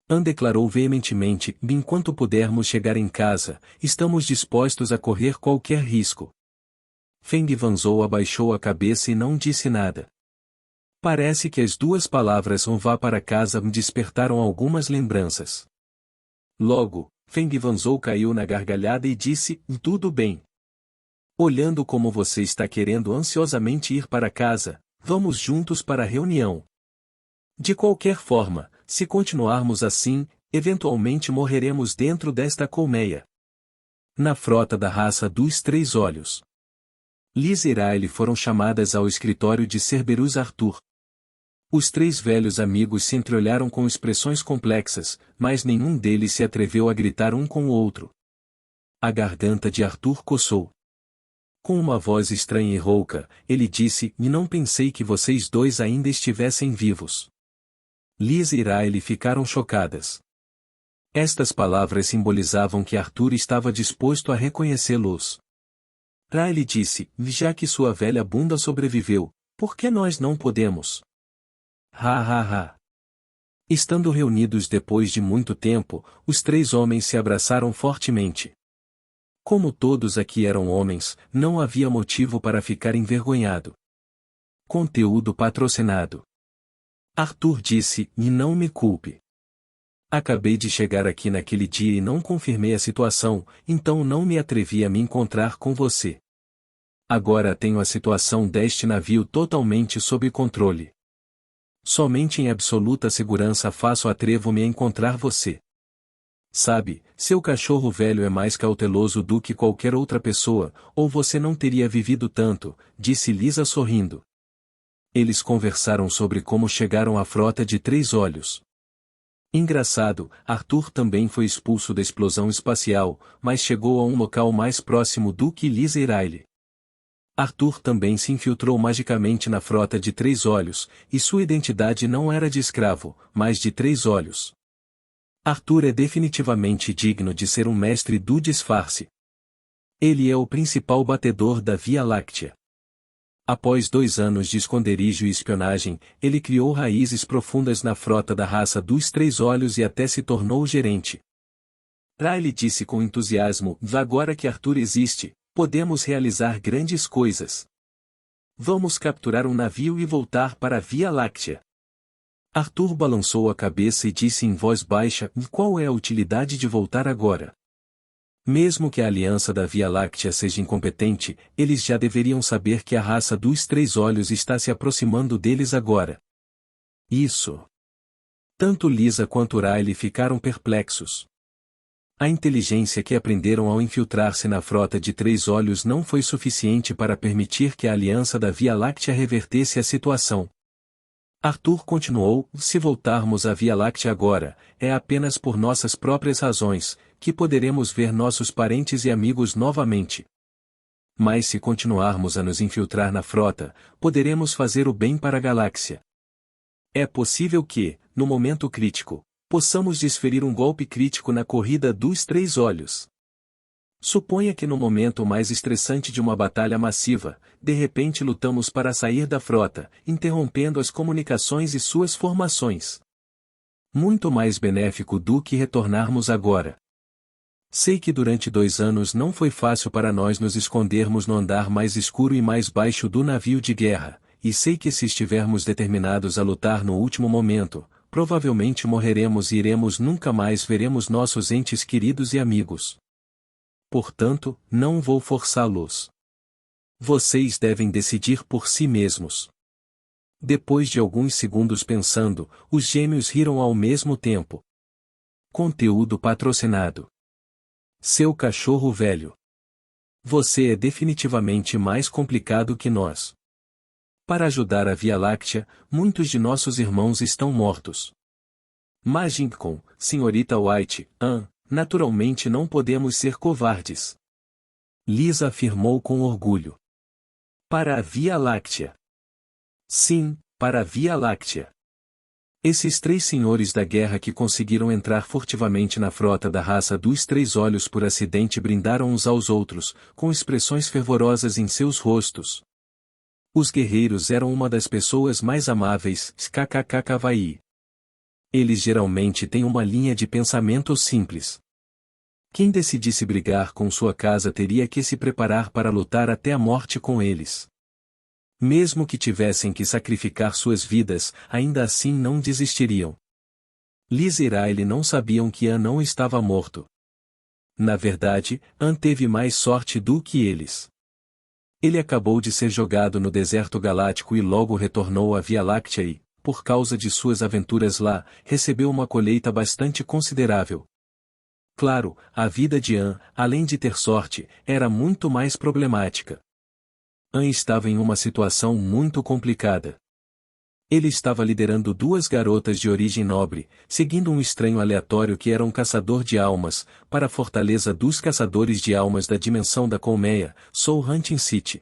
An declarou veementemente, enquanto pudermos chegar em casa, estamos dispostos a correr qualquer risco. Feng Wanzhou abaixou a cabeça e não disse nada. Parece que as duas palavras vá para casa me despertaram algumas lembranças. Logo, Feng Wanzhou caiu na gargalhada e disse, tudo bem. Olhando como você está querendo ansiosamente ir para casa, vamos juntos para a reunião. De qualquer forma, se continuarmos assim, eventualmente morreremos dentro desta colmeia. Na frota da raça dos Três Olhos. Liz e Riley foram chamadas ao escritório de Cerberus Arthur. Os três velhos amigos se entreolharam com expressões complexas, mas nenhum deles se atreveu a gritar um com o outro. A garganta de Arthur coçou. Com uma voz estranha e rouca, ele disse, e não pensei que vocês dois ainda estivessem vivos. Liz e Riley ficaram chocadas. Estas palavras simbolizavam que Arthur estava disposto a reconhecê-los. Riley disse, já que sua velha bunda sobreviveu, por que nós não podemos? Ha ha ha. Estando reunidos depois de muito tempo, os três homens se abraçaram fortemente. Como todos aqui eram homens, não havia motivo para ficar envergonhado. Conteúdo patrocinado. Arthur disse, e não me culpe. Acabei de chegar aqui naquele dia e não confirmei a situação, então não me atrevi a me encontrar com você. Agora tenho a situação deste navio totalmente sob controle. Somente em absoluta segurança atrevo-me a encontrar você. Sabe, seu cachorro velho é mais cauteloso do que qualquer outra pessoa, ou você não teria vivido tanto, disse Lisa sorrindo. Eles conversaram sobre como chegaram à frota de Três Olhos. Engraçado, Arthur também foi expulso da explosão espacial, mas chegou a um local mais próximo do que Lisa e Riley. Arthur também se infiltrou magicamente na frota de Três Olhos, e sua identidade não era de escravo, mas de Três Olhos. Arthur é definitivamente digno de ser um mestre do disfarce. Ele é o principal batedor da Via Láctea. Após 2 anos de esconderijo e espionagem, ele criou raízes profundas na frota da raça dos Três Olhos e até se tornou gerente. Riley disse com entusiasmo, agora que Arthur existe, podemos realizar grandes coisas. Vamos capturar um navio e voltar para a Via Láctea. Arthur balançou a cabeça e disse em voz baixa, qual é a utilidade de voltar agora? Mesmo que a aliança da Via Láctea seja incompetente, eles já deveriam saber que a raça dos Três Olhos está se aproximando deles agora. Isso. Tanto Lisa quanto Riley ficaram perplexos. A inteligência que aprenderam ao infiltrar-se na frota de Três Olhos não foi suficiente para permitir que a aliança da Via Láctea revertesse a situação. Arthur continuou, se voltarmos à Via Láctea agora, é apenas por nossas próprias razões, que poderemos ver nossos parentes e amigos novamente. Mas se continuarmos a nos infiltrar na frota, poderemos fazer o bem para a galáxia. É possível que, no momento crítico, possamos desferir um golpe crítico na corrida dos Três Olhos. Suponha que no momento mais estressante de uma batalha massiva, de repente lutamos para sair da frota, interrompendo as comunicações e suas formações. Muito mais benéfico do que retornarmos agora. Sei que durante 2 anos não foi fácil para nós nos escondermos no andar mais escuro e mais baixo do navio de guerra, e sei que se estivermos determinados a lutar no último momento, provavelmente morreremos e nunca mais veremos nossos entes queridos e amigos. Portanto, não vou forçá-los. Vocês devem decidir por si mesmos. Depois de alguns segundos pensando, os gêmeos riram ao mesmo tempo. Conteúdo patrocinado. Seu cachorro velho. Você é definitivamente mais complicado que nós. Para ajudar a Via Láctea, muitos de nossos irmãos estão mortos. Magicon, Senhorita White, naturalmente não podemos ser covardes. Lisa afirmou com orgulho. Para a Via Láctea. Sim, para a Via Láctea. Esses 3 senhores da guerra que conseguiram entrar furtivamente na frota da raça dos Três Olhos por acidente brindaram uns aos outros, com expressões fervorosas em seus rostos. Os guerreiros eram uma das pessoas mais amáveis, kkkk. Eles geralmente têm uma linha de pensamento simples. Quem decidisse brigar com sua casa teria que se preparar para lutar até a morte com eles. Mesmo que tivessem que sacrificar suas vidas, ainda assim não desistiriam. Liz e Riley não sabiam que An não estava morto. Na verdade, An teve mais sorte do que eles. Ele acabou de ser jogado no deserto galáctico e logo retornou à Via Láctea e, por causa de suas aventuras lá, recebeu uma colheita bastante considerável. Claro, a vida de An, além de ter sorte, era muito mais problemática. An estava em uma situação muito complicada. Ele estava liderando 2 garotas de origem nobre, seguindo um estranho aleatório que era um caçador de almas, para a fortaleza dos caçadores de almas da dimensão da colmeia, Soul Hunting City.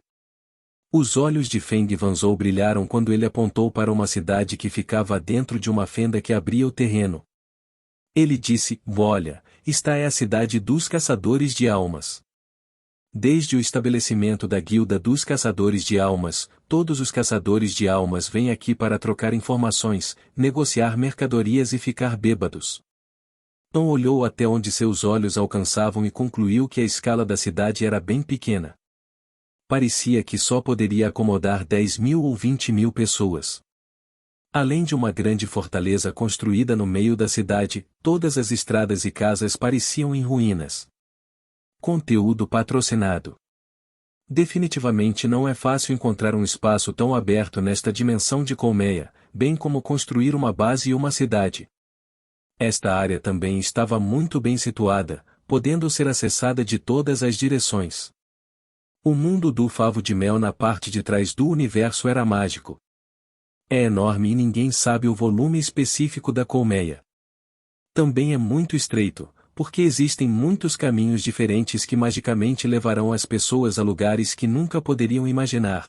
Os olhos de Feng Wanzhou brilharam quando ele apontou para uma cidade que ficava dentro de uma fenda que abria o terreno. Ele disse, olha, esta é a cidade dos caçadores de almas. Desde o estabelecimento da Guilda dos Caçadores de Almas, todos os caçadores de almas vêm aqui para trocar informações, negociar mercadorias e ficar bêbados. Tom olhou até onde seus olhos alcançavam e concluiu que a escala da cidade era bem pequena. Parecia que só poderia acomodar 10.000 ou 20.000 pessoas. Além de uma grande fortaleza construída no meio da cidade, todas as estradas e casas pareciam em ruínas. Conteúdo patrocinado. Definitivamente não é fácil encontrar um espaço tão aberto nesta dimensão de colmeia, bem como construir uma base e uma cidade. Esta área também estava muito bem situada, podendo ser acessada de todas as direções. O mundo do favo de mel na parte de trás do universo era mágico. É enorme e ninguém sabe o volume específico da colmeia. Também é muito estreito, porque existem muitos caminhos diferentes que magicamente levarão as pessoas a lugares que nunca poderiam imaginar.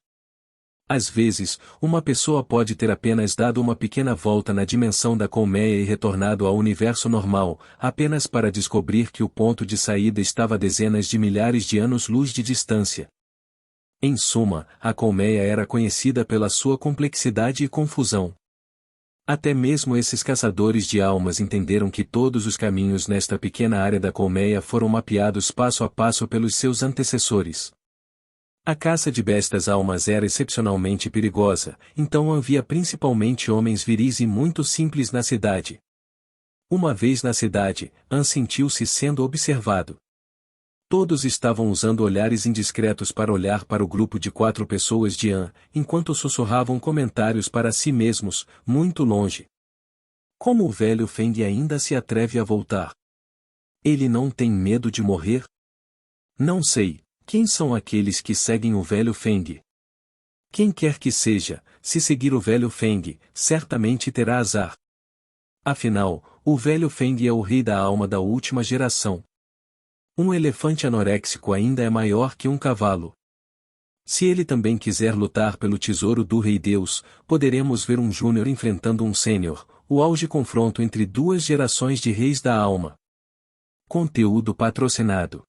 Às vezes, uma pessoa pode ter apenas dado uma pequena volta na dimensão da colmeia e retornado ao universo normal, apenas para descobrir que o ponto de saída estava a dezenas de milhares de anos-luz de distância. Em suma, a colmeia era conhecida pela sua complexidade e confusão. Até mesmo esses caçadores de almas entenderam que todos os caminhos nesta pequena área da colmeia foram mapeados passo a passo pelos seus antecessores. A caça de bestas almas era excepcionalmente perigosa, então havia principalmente homens viris e muito simples na cidade. Uma vez na cidade, An sentiu-se sendo observado. Todos estavam usando olhares indiscretos para olhar para o grupo de 4 pessoas de An, enquanto sussurravam comentários para si mesmos, muito longe. Como o velho Feng ainda se atreve a voltar? Ele não tem medo de morrer? Não sei. Quem são aqueles que seguem o velho Feng? Quem quer que seja, se seguir o velho Feng, certamente terá azar. Afinal, o velho Feng é o rei da alma da última geração. Um elefante anoréxico ainda é maior que um cavalo. Se ele também quiser lutar pelo tesouro do Rei Deus, poderemos ver um júnior enfrentando um sênior, o auge confronto entre 2 gerações de reis da alma. Conteúdo patrocinado.